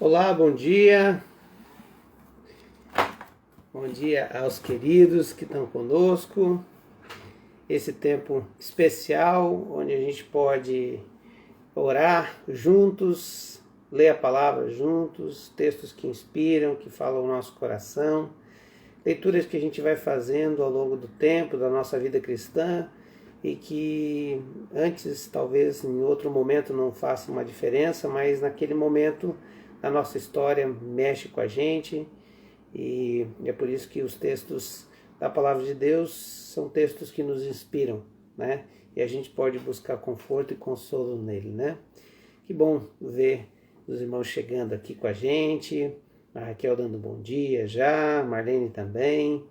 Olá, bom dia. Bom dia aos queridos que estão conosco. Esse tempo especial onde a gente pode orar juntos, ler a palavra juntos, textos que inspiram, que falam o nosso coração, leituras que a gente vai fazendo ao longo do tempo da nossa vida cristã e que antes, talvez em outro momento não faça uma diferença, mas naquele momento a nossa história mexe com a gente e é por isso que os textos da Palavra de Deus são textos que nos inspiram, né? E a gente pode buscar conforto e consolo nele, né? Que bom ver os irmãos chegando aqui com a gente, a Raquel dando bom dia já, a Marlene também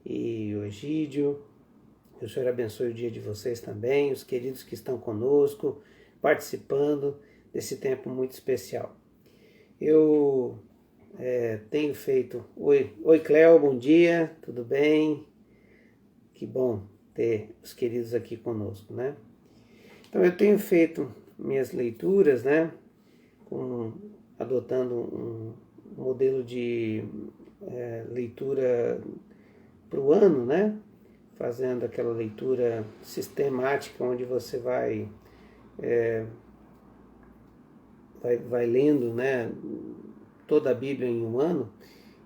e o Egídio. Que o Senhor abençoe o dia de vocês também, os queridos que estão conosco, participando desse tempo muito especial. Eu tenho feito... Oi Cléo, bom dia, tudo bem? Que bom ter os queridos aqui conosco, né? Então eu tenho feito minhas leituras, né? Adotando um modelo de leitura para o ano, né? Fazendo aquela leitura sistemática onde você vai lendo, né, toda a Bíblia em um ano.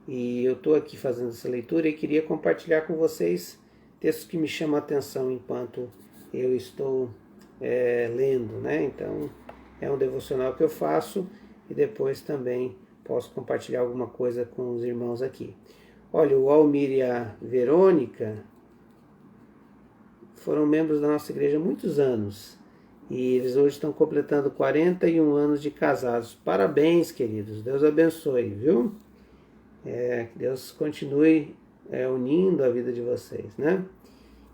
E eu estou aqui fazendo essa leitura e queria compartilhar com vocês textos que me chamam a atenção enquanto eu estou lendo, né? Então é um devocional que eu faço e depois também posso compartilhar alguma coisa com os irmãos aqui. Olha, o Almir e a Verônica foram membros da nossa igreja há muitos anos e eles hoje estão completando 41 anos de casados. Parabéns, queridos, Deus abençoe, viu? Que Deus continue unindo a vida de vocês, né?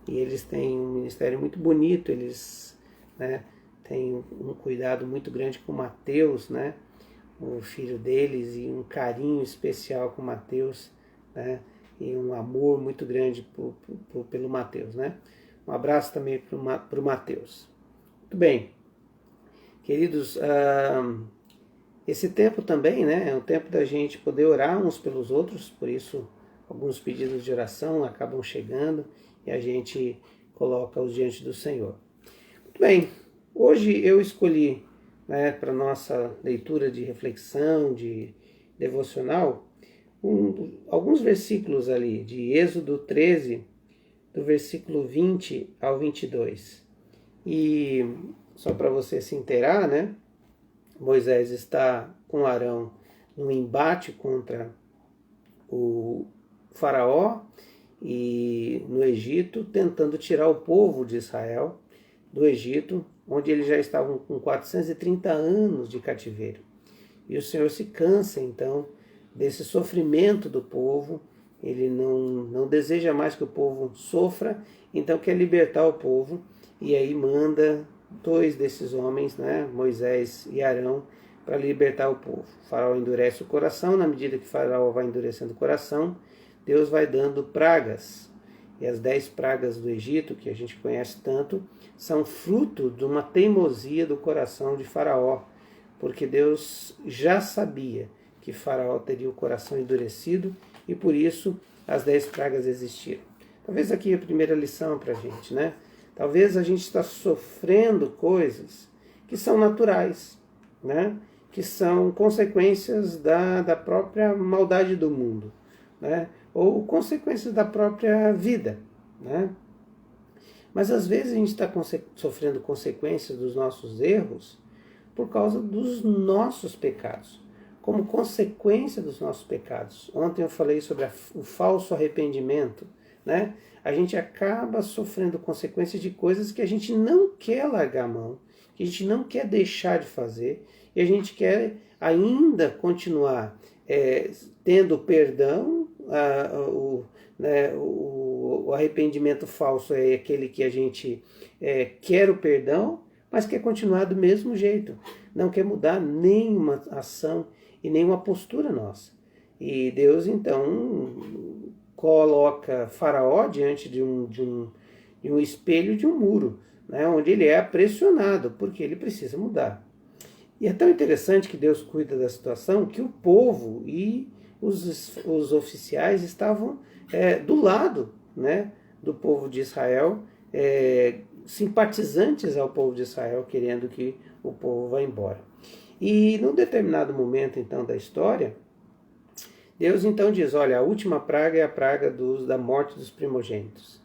E eles têm um ministério muito bonito, eles, né, têm um cuidado muito grande com o Mateus, né? O filho deles, e um carinho especial com o Mateus, né? E um amor muito grande pelo Mateus, né? Um abraço também para o Mateus. Muito bem, queridos, esse tempo também, né, é um tempo da gente poder orar uns pelos outros, por isso alguns pedidos de oração acabam chegando e a gente coloca-os diante do Senhor. Muito bem, hoje eu escolhi, né, para nossa leitura de reflexão, de devocional, alguns versículos ali de Êxodo 13, do versículo 20 ao 22. E só para você se inteirar, né? Moisés está com Arão num embate contra o faraó e no Egito, tentando tirar o povo de Israel do Egito, onde eles já estavam com 430 anos de cativeiro. E o Senhor se cansa, então, desse sofrimento do povo. Ele não deseja mais que o povo sofra, então quer libertar o povo, e aí manda dois desses homens, né, Moisés e Arão, para libertar o povo. O faraó endurece o coração, na medida que o faraó vai endurecendo o coração, Deus vai dando pragas. E as 10 pragas do Egito, que a gente conhece tanto, são fruto de uma teimosia do coração de Faraó, porque Deus já sabia que Faraó teria o coração endurecido e por isso as 10 pragas existiram. Talvez aqui a primeira lição para a gente, né? Talvez a gente está sofrendo coisas que são naturais, né? Que são consequências da própria maldade do mundo, né? Ou consequências da própria vida, né? Mas às vezes a gente está sofrendo consequências dos nossos erros por causa dos nossos pecados, como consequência dos nossos pecados. Ontem eu falei sobre o falso arrependimento, né? A gente acaba sofrendo consequências de coisas que a gente não quer largar a mão, que a gente não quer deixar de fazer, e a gente quer ainda continuar tendo perdão. O arrependimento falso é aquele que a gente quer o perdão, mas quer continuar do mesmo jeito, não quer mudar nenhuma ação e nenhuma postura nossa. E Deus então coloca Faraó diante de um espelho de um muro, né, onde ele é pressionado, porque ele precisa mudar. E é tão interessante que Deus cuida da situação que o povo e os oficiais estavam do lado, né, do povo de Israel, simpatizantes ao povo de Israel, querendo que o povo vá embora. E num determinado momento então da história, Deus então diz, olha, a última praga é a praga da morte dos primogênitos.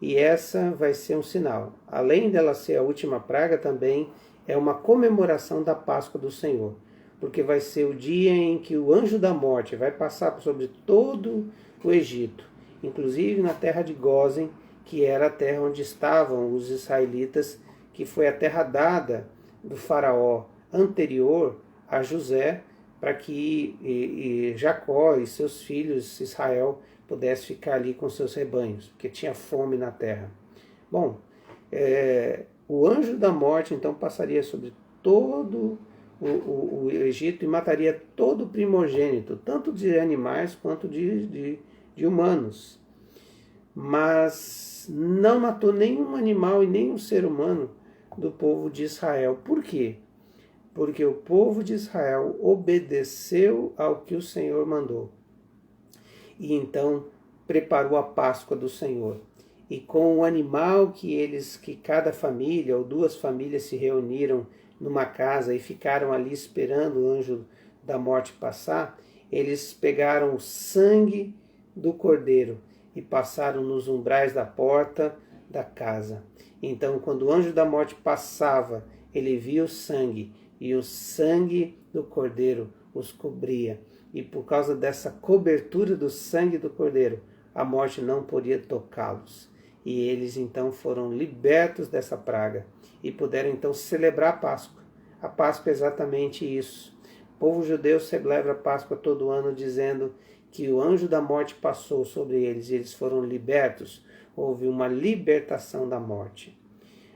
E essa vai ser um sinal. Além dela ser a última praga, também é uma comemoração da Páscoa do Senhor. Porque vai ser o dia em que o anjo da morte vai passar sobre todo o Egito, inclusive na terra de Gósen, que era a terra onde estavam os israelitas, que foi a terra dada do faraó anterior a José, para que Jacó e seus filhos, Israel, pudesse ficar ali com seus rebanhos, porque tinha fome na terra. Bom, o anjo da morte então passaria sobre todo o Egito e mataria todo o primogênito, tanto de animais quanto de humanos. Mas não matou nenhum animal e nenhum ser humano do povo de Israel. Por quê? Porque o povo de Israel obedeceu ao que o Senhor mandou. E então preparou a Páscoa do Senhor. E com o animal que cada família ou duas famílias se reuniram numa casa e ficaram ali esperando o anjo da morte passar, eles pegaram o sangue do cordeiro e passaram nos umbrais da porta da casa. Então, quando o anjo da morte passava, ele via o sangue, e o sangue do cordeiro os cobria. E por causa dessa cobertura do sangue do cordeiro, a morte não podia tocá-los. E eles então foram libertos dessa praga e puderam então celebrar a Páscoa. A Páscoa é exatamente isso. O povo judeu celebra a Páscoa todo ano dizendo que o anjo da morte passou sobre eles e eles foram libertos. Houve uma libertação da morte.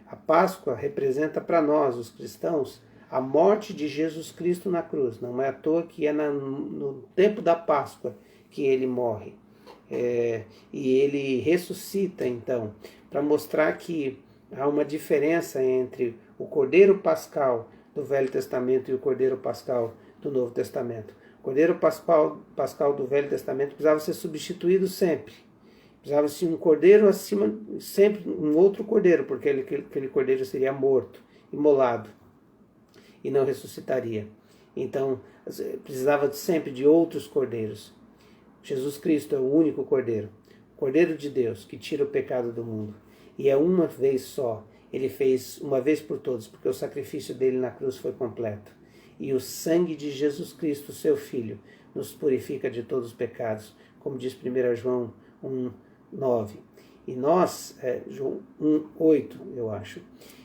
A Páscoa representa para nós, os cristãos, a morte de Jesus Cristo na cruz. Não é à toa que é no tempo da Páscoa que ele morre. E ele ressuscita, então, para mostrar que há uma diferença entre o Cordeiro Pascal do Velho Testamento e o Cordeiro Pascal do Novo Testamento. O Cordeiro Pascal do Velho Testamento precisava ser substituído sempre. Precisava ser um cordeiro acima, sempre um outro cordeiro, porque aquele cordeiro seria morto, imolado, e não ressuscitaria. Então, precisava sempre de outros cordeiros. Jesus Cristo é o único cordeiro, o Cordeiro de Deus, que tira o pecado do mundo. E é uma vez só, ele fez uma vez por todos, porque o sacrifício dele na cruz foi completo. E o sangue de Jesus Cristo, seu Filho, nos purifica de todos os pecados, como diz 1 João 1,9. E nós, João 1,8, eu acho.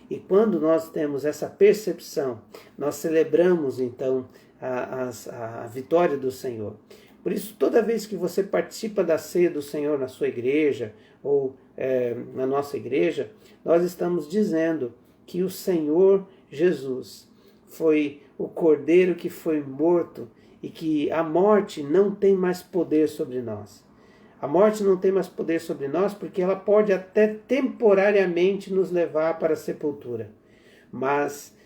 E quando nós temos essa percepção, nós celebramos então a vitória do Senhor. Por isso, toda vez que você participa da ceia do Senhor na sua igreja ou na nossa igreja, nós estamos dizendo que o Senhor Jesus foi o Cordeiro que foi morto e que a morte não tem mais poder sobre nós. A morte não tem mais poder sobre nós porque ela pode até temporariamente nos levar para a sepultura. Mas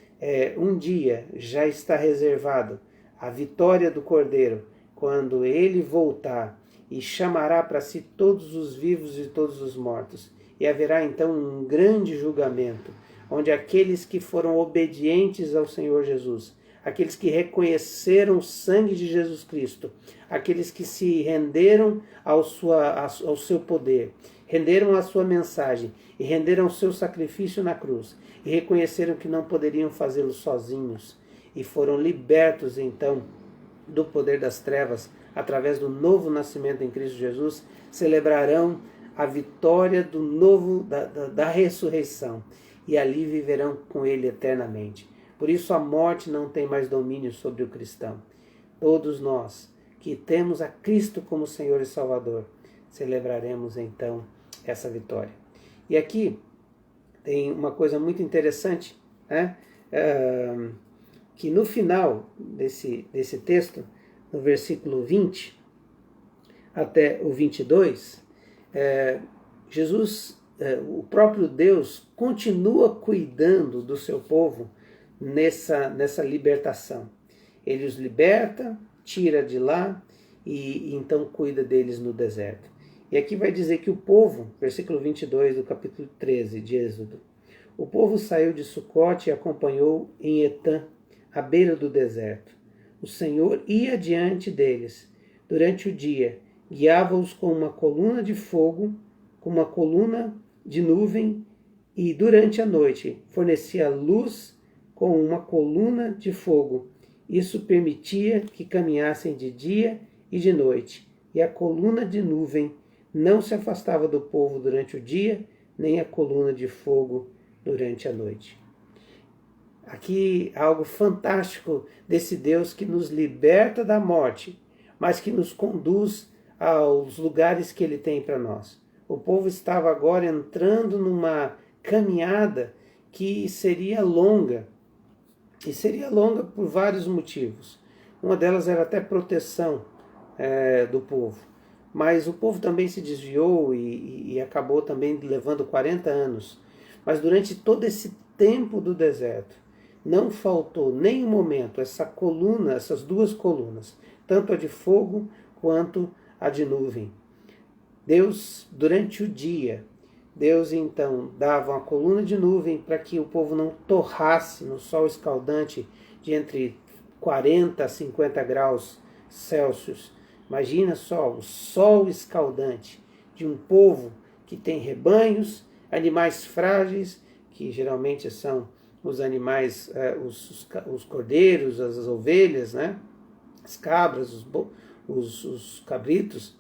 um dia já está reservado a vitória do Cordeiro, quando ele voltar e chamará para si todos os vivos e todos os mortos. E haverá então um grande julgamento, onde aqueles que foram obedientes ao Senhor Jesus, aqueles que reconheceram o sangue de Jesus Cristo, aqueles que se renderam ao seu poder, renderam a sua mensagem e renderam o seu sacrifício na cruz, e reconheceram que não poderiam fazê-lo sozinhos, e foram libertos então do poder das trevas, através do novo nascimento em Cristo Jesus, celebrarão a vitória da ressurreição, e ali viverão com ele eternamente. Por isso a morte não tem mais domínio sobre o cristão. Todos nós que temos a Cristo como Senhor e Salvador, celebraremos então essa vitória. E aqui tem uma coisa muito interessante, né? Que no final desse texto, no versículo 20 até o 22, Jesus, o próprio Deus, continua cuidando do seu povo nessa libertação. Ele os liberta, tira de lá e então cuida deles no deserto. E aqui vai dizer que o povo, versículo 22 do capítulo 13 de Êxodo, o povo saiu de Sucote e acompanhou em Etã, à beira do deserto. O Senhor ia diante deles durante o dia, guiava-os com uma coluna de fogo, com uma coluna de nuvem, e durante a noite fornecia luz com uma coluna de fogo. Isso permitia que caminhassem de dia e de noite, e a coluna de nuvem não se afastava do povo durante o dia, nem a coluna de fogo durante a noite. Aqui algo fantástico desse Deus que nos liberta da morte, mas que nos conduz aos lugares que Ele tem para nós. O povo estava agora entrando numa caminhada que seria longa, e seria longa por vários motivos. Uma delas era até proteção do povo. Mas o povo também se desviou e acabou também levando 40 anos. Mas durante todo esse tempo do deserto, não faltou nem um momento essas duas colunas, tanto a de fogo quanto a de nuvem. Deus, durante o dia, Deus então dava uma coluna de nuvem para que o povo não torrasse no sol escaldante de entre 40 a 50 graus Celsius. Imagina só o sol escaldante de um povo que tem rebanhos, animais frágeis, que geralmente são os animais, os cordeiros, as ovelhas, né? As cabras, os cabritos,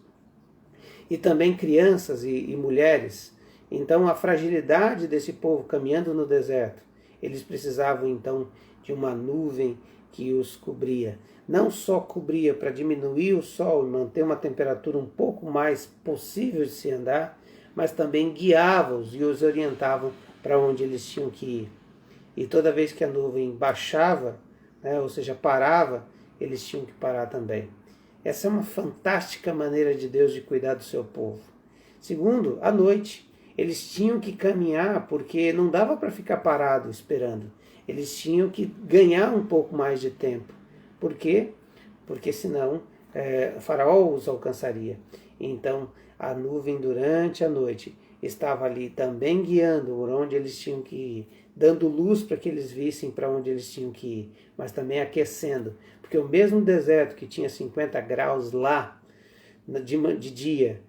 e também crianças e mulheres. Então a fragilidade desse povo caminhando no deserto, eles precisavam então de uma nuvem que os cobria. Não só cobria para diminuir o sol e manter uma temperatura um pouco mais possível de se andar, mas também guiava-os e os orientavam para onde eles tinham que ir. E toda vez que a nuvem baixava, ou seja, parava, eles tinham que parar também. Essa é uma fantástica maneira de Deus de cuidar do seu povo. Segundo, à noite, eles tinham que caminhar porque não dava para ficar parado esperando. Eles tinham que ganhar um pouco mais de tempo. Por quê? Porque senão o faraó os alcançaria. Então a nuvem durante a noite estava ali também guiando por onde eles tinham que ir, dando luz para que eles vissem para onde eles tinham que ir, mas também aquecendo. Porque o mesmo deserto que tinha 50 graus lá de dia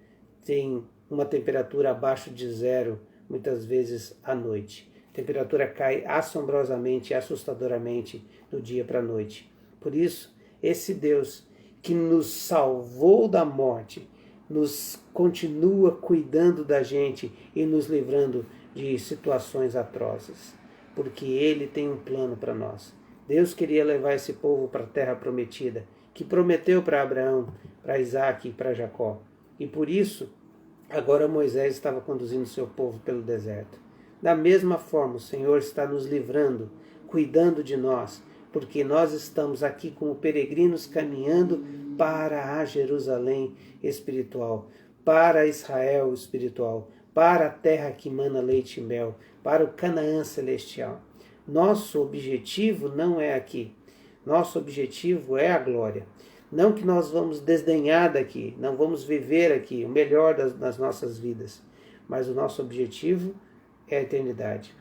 tem uma temperatura abaixo de zero, muitas vezes à noite. A temperatura cai assombrosamente, assustadoramente do dia para a noite. Por isso, esse Deus que nos salvou da morte, nos continua cuidando da gente e nos livrando de situações atrozes, porque Ele tem um plano para nós. Deus queria levar esse povo para a terra prometida, que prometeu para Abraão, para Isaac e para Jacó. E por isso, agora Moisés estava conduzindo seu povo pelo deserto. Da mesma forma, o Senhor está nos livrando, cuidando de nós, porque nós estamos aqui como peregrinos caminhando para a Jerusalém espiritual, para Israel espiritual, para a terra que mana leite e mel, para o Canaã celestial. Nosso objetivo não é aqui. Nosso objetivo é a glória. Não que nós vamos desdenhar daqui, não vamos viver aqui o melhor das nossas vidas, mas o nosso objetivo é a eternidade.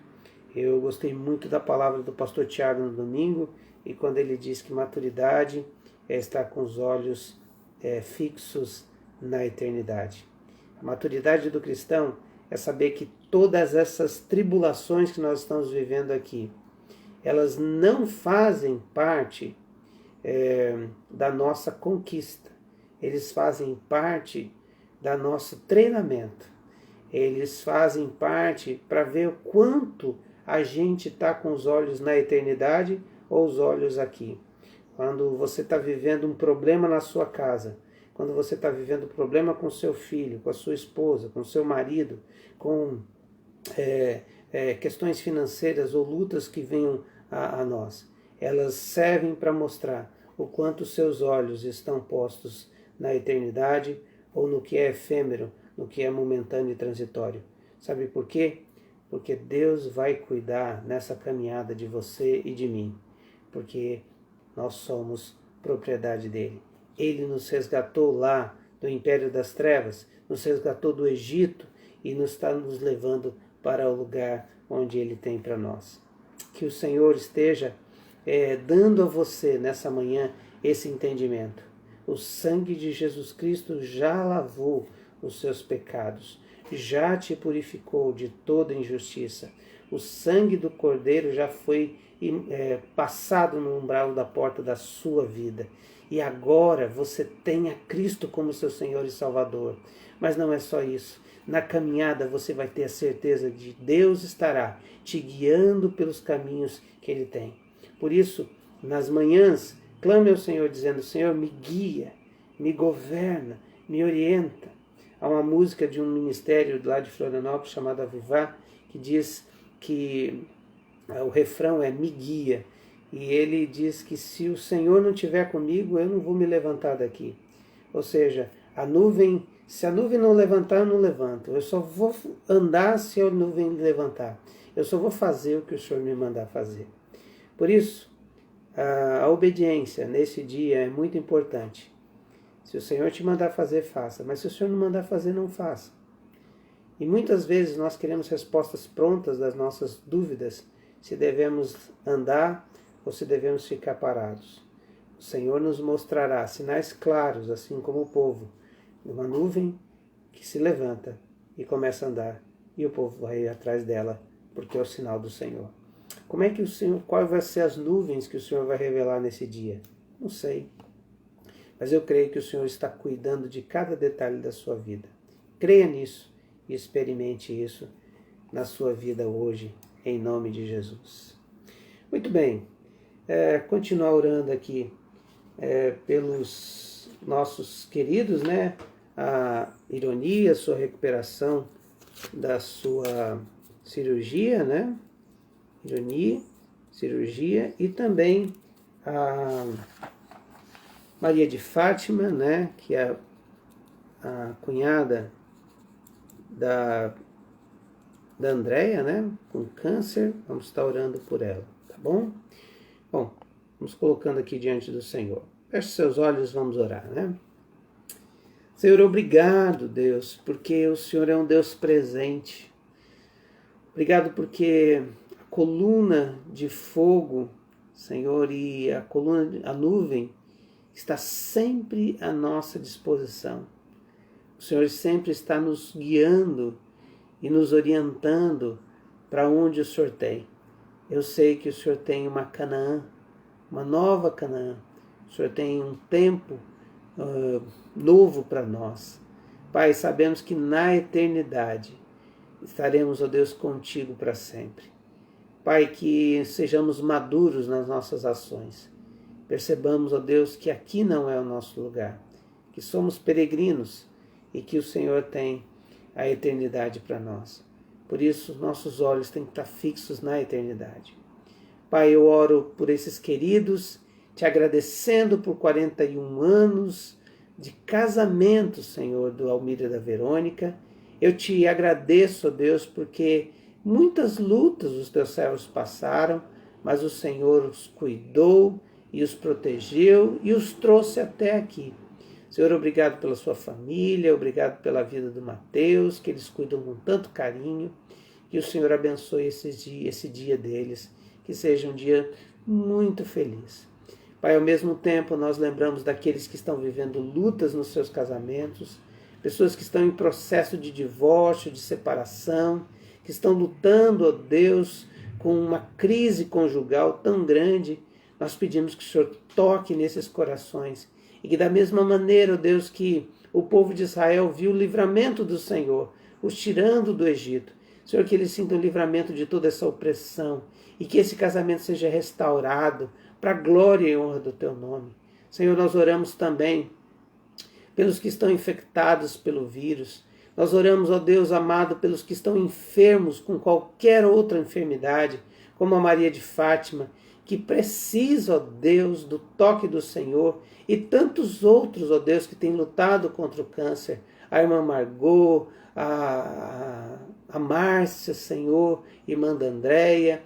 Eu gostei muito da palavra do pastor Tiago no domingo, e quando ele diz que maturidade é estar com os olhos fixos na eternidade. A maturidade do cristão é saber que todas essas tribulações que nós estamos vivendo aqui, elas não fazem parte da nossa conquista. Eles fazem parte do nosso treinamento. Eles fazem parte para ver o quanto a gente está com os olhos na eternidade ou os olhos aqui. Quando você está vivendo um problema na sua casa, quando você está vivendo um problema com seu filho, com a sua esposa, com seu marido, com questões financeiras ou lutas que venham a nós, elas servem para mostrar o quanto seus olhos estão postos na eternidade ou no que é efêmero, no que é momentâneo e transitório. Sabe por quê? porque Deus vai cuidar nessa caminhada de você e de mim, porque nós somos propriedade dele. Ele nos resgatou lá do império das trevas, nos resgatou do Egito e nos está nos levando para o lugar onde ele tem para nós. Que o Senhor esteja dando a você nessa manhã esse entendimento. O sangue de Jesus Cristo já lavou os seus pecados, já te purificou de toda injustiça. O sangue do Cordeiro já foi passado no umbral da porta da sua vida. E agora você tem a Cristo como seu Senhor e Salvador. Mas não é só isso. Na caminhada você vai ter a certeza de que Deus estará te guiando pelos caminhos que Ele tem. Por isso, nas manhãs, clame ao Senhor dizendo: Senhor, me guia, me governa, me orienta. Há uma música de um ministério lá de Florianópolis chamada Avivá, que diz que o refrão é me guia. E ele diz que se o Senhor não estiver comigo, eu não vou me levantar daqui. Ou seja, se a nuvem não levantar, eu não levanto. Eu só vou andar se a nuvem levantar. Eu só vou fazer o que o Senhor me mandar fazer. Por isso, a obediência nesse dia é muito importante. Se o Senhor te mandar fazer, faça. Mas se o Senhor não mandar fazer, não faça. E muitas vezes nós queremos respostas prontas das nossas dúvidas, se devemos andar ou se devemos ficar parados. O Senhor nos mostrará sinais claros, assim como o povo, uma nuvem que se levanta e começa a andar, e o povo vai atrás dela, porque é o sinal do Senhor. Como é que o Senhor, qual vai ser as nuvens que o Senhor vai revelar nesse dia? Não sei. Mas eu creio que o Senhor está cuidando de cada detalhe da sua vida. Creia nisso e experimente isso na sua vida hoje, em nome de Jesus. Muito bem, continuar orando aqui pelos nossos queridos, né? A Ironia, sua recuperação da sua cirurgia, né? Ironia, cirurgia, e também a Maria de Fátima, né? Que é a cunhada da Andréia, né? Com câncer. Vamos estar orando por ela, tá bom? Bom, vamos colocando aqui diante do Senhor. Feche seus olhos, vamos orar, né? Senhor, obrigado, Deus, porque o Senhor é um Deus presente. Obrigado porque a coluna de fogo, Senhor, e a nuvem está sempre à nossa disposição. O Senhor sempre está nos guiando e nos orientando para onde o Senhor tem. Eu sei que o Senhor tem uma Canaã, uma nova Canaã. O Senhor tem um tempo novo para nós. Pai, sabemos que na eternidade estaremos, ó Deus, contigo para sempre. Pai, que sejamos maduros nas nossas ações. Percebamos, ó Deus, que aqui não é o nosso lugar, que somos peregrinos e que o Senhor tem a eternidade para nós. Por isso, nossos olhos têm que estar fixos na eternidade. Pai, eu oro por esses queridos, te agradecendo por 41 anos de casamento, Senhor, do Almir e da Verônica. Eu te agradeço, ó Deus, porque muitas lutas os teus servos passaram, mas o Senhor os cuidou e os protegeu e os trouxe até aqui. Senhor, obrigado pela sua família, obrigado pela vida do Mateus, que eles cuidam com tanto carinho. Que o Senhor abençoe esse dia deles, que seja um dia muito feliz. Pai, ao mesmo tempo nós lembramos daqueles que estão vivendo lutas nos seus casamentos, pessoas que estão em processo de divórcio, de separação, que estão lutando, ó Deus, com uma crise conjugal tão grande. Nós pedimos que o Senhor toque nesses corações e que da mesma maneira, ó Deus, que o povo de Israel viu o livramento do Senhor, os tirando do Egito. Senhor, que eles sintam livramento de toda essa opressão e que esse casamento seja restaurado para a glória e honra do Teu nome. Senhor, nós oramos também pelos que estão infectados pelo vírus. Nós oramos, ó Deus amado, pelos que estão enfermos com qualquer outra enfermidade, como a Maria de Fátima, que precisa, ó Deus, do toque do Senhor, e tantos outros, ó Deus, que têm lutado contra o câncer. A irmã Margot, a a Márcia, Senhor, irmã da Andréia,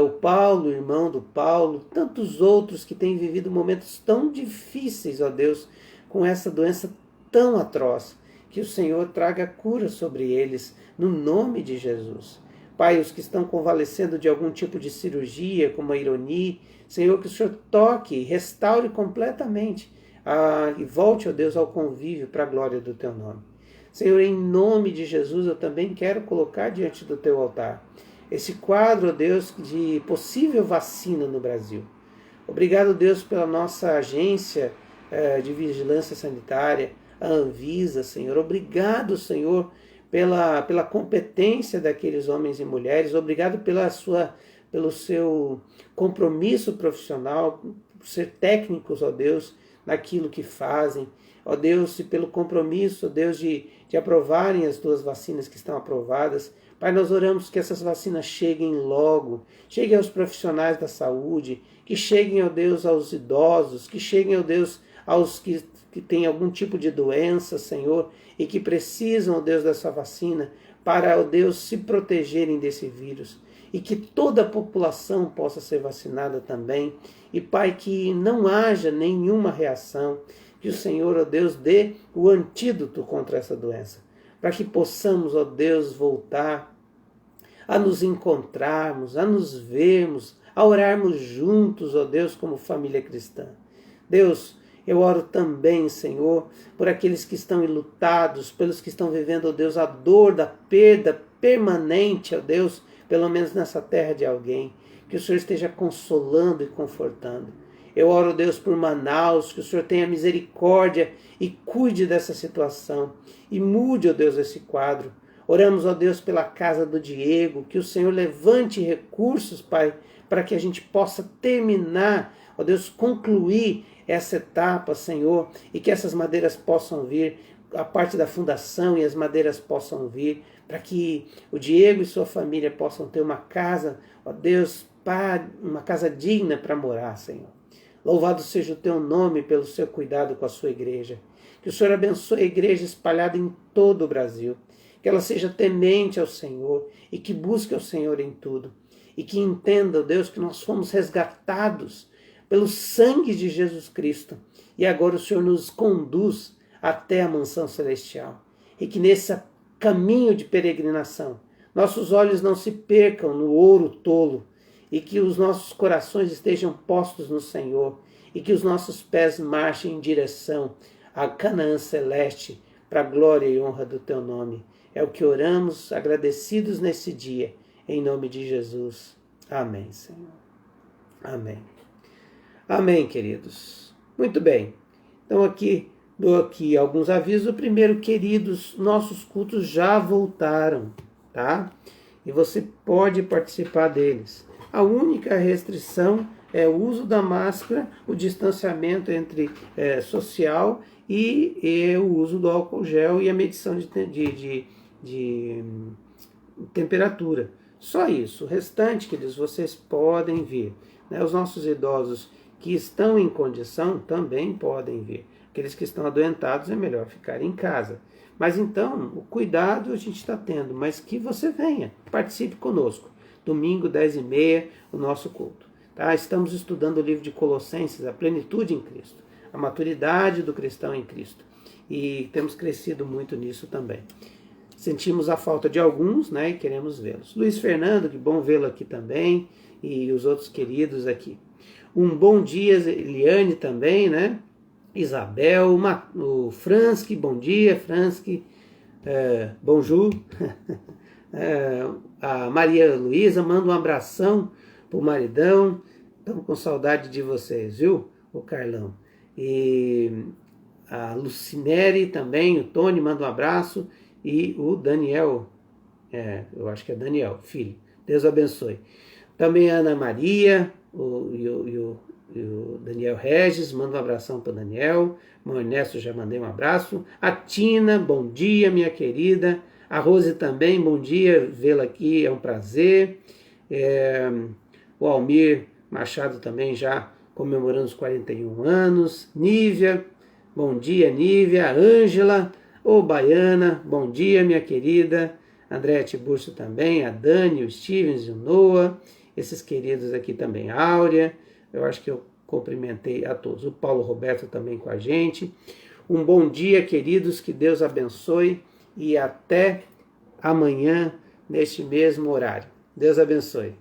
o Paulo, irmão do Paulo, tantos outros que têm vivido momentos tão difíceis, ó Deus, com essa doença tão atroz. Que o Senhor traga cura sobre eles, no nome de Jesus. Pai, os que estão convalescendo de algum tipo de cirurgia, como a Ironi, Senhor, que o Senhor toque e restaure completamente e volte, ó Deus, ao convívio para a glória do Teu nome. Senhor, em nome de Jesus, eu também quero colocar diante do Teu altar esse quadro, ó Deus, de possível vacina no Brasil. Obrigado, Deus, pela nossa agência de vigilância sanitária, a Anvisa, Senhor. Obrigado, Senhor, pela competência daqueles homens e mulheres. Obrigado pelo seu compromisso profissional, por ser técnicos, ó Deus, naquilo que fazem. Ó Deus, e pelo compromisso, ó Deus, de aprovarem as 2 vacinas que estão aprovadas. Pai, nós oramos que essas vacinas cheguem logo, cheguem aos profissionais da saúde, que cheguem, ó Deus, aos idosos, que cheguem, ó Deus, aos que têm algum tipo de doença, Senhor, e que precisam, ó Deus, dessa vacina para, ó Deus, se protegerem desse vírus. E que toda a população possa ser vacinada também. E, Pai, que não haja nenhuma reação, que o Senhor, ó Deus, dê o antídoto contra essa doença, para que possamos, ó Deus, voltar a nos encontrarmos, a nos vermos, a orarmos juntos, ó Deus, como família cristã. Deus, eu oro também, Senhor, por aqueles que estão enlutados, pelos que estão vivendo, ó Deus, a dor da perda permanente, ó Deus, pelo menos nessa terra de alguém, que o Senhor esteja consolando e confortando. Eu oro, Deus, por Manaus, que o Senhor tenha misericórdia e cuide dessa situação e mude, ó Deus, esse quadro. Oramos, ó Deus, pela casa do Diego, que o Senhor levante recursos, Pai, para que a gente possa terminar, ó Deus, concluir essa etapa, Senhor, e que essas madeiras possam vir, a parte da fundação e as madeiras possam vir, para que o Diego e sua família possam ter uma casa, ó Deus, uma casa digna para morar, Senhor. Louvado seja o Teu nome pelo seu cuidado com a sua igreja. Que o Senhor abençoe a igreja espalhada em todo o Brasil. Que ela seja temente ao Senhor e que busque ao Senhor em tudo. E que entenda, ó Deus, que nós fomos resgatados pelo sangue de Jesus Cristo. E agora o Senhor nos conduz até a mansão celestial. E que nesse caminho de peregrinação, nossos olhos não se percam no ouro tolo, e que os nossos corações estejam postos no Senhor, e que os nossos pés marchem em direção a Canaã celeste, para a glória e honra do Teu nome. É o que oramos, agradecidos nesse dia, em nome de Jesus. Amém, Senhor. Amém. Amém, queridos. Muito bem. Então dou aqui alguns avisos. O primeiro, queridos, nossos cultos já voltaram, tá? E você pode participar deles. A única restrição é o uso da máscara, o distanciamento entre social e o uso do álcool gel e a medição de temperatura. Só isso. O restante, queridos, vocês podem vir. Né? Os nossos idosos que estão em condição também podem vir. Aqueles que estão adoentados é melhor ficar em casa. Mas então, o cuidado a gente está tendo, mas que você venha, participe conosco. Domingo, 10h30, o nosso culto. Tá? Estamos estudando o livro de Colossenses, a plenitude em Cristo, a maturidade do cristão em Cristo. E temos crescido muito nisso também. Sentimos a falta de alguns, né, e queremos vê-los. Luiz Fernando, que bom vê-lo aqui também, e os outros queridos aqui. Um bom dia, Eliane também, né? Isabel, o Fransky, bom dia, Fransky, bonjour. A Maria Luísa, manda um abração pro maridão, estamos com saudade de vocês, viu, o Carlão. E a Lucinere também, o Tony, manda um abraço, e o Daniel, eu acho que é Daniel, filho, Deus abençoe. Também a Ana Maria, o Daniel Regis, manda um abração para o Daniel. O Ernesto, já mandei um abraço. A Tina, bom dia, minha querida. A Rose também, bom dia, vê-la aqui, é um prazer. O Almir Machado também já comemorando os 41 anos. Nívia, bom dia, Nívia. A Ângela, Baiana, bom dia, minha querida. André Tiburcio também, a Dani, o Stevens, o Noah, esses queridos aqui também, a Áurea, eu acho que eu cumprimentei a todos. O Paulo Roberto também com a gente. Um bom dia, queridos, que Deus abençoe e até amanhã neste mesmo horário. Deus abençoe.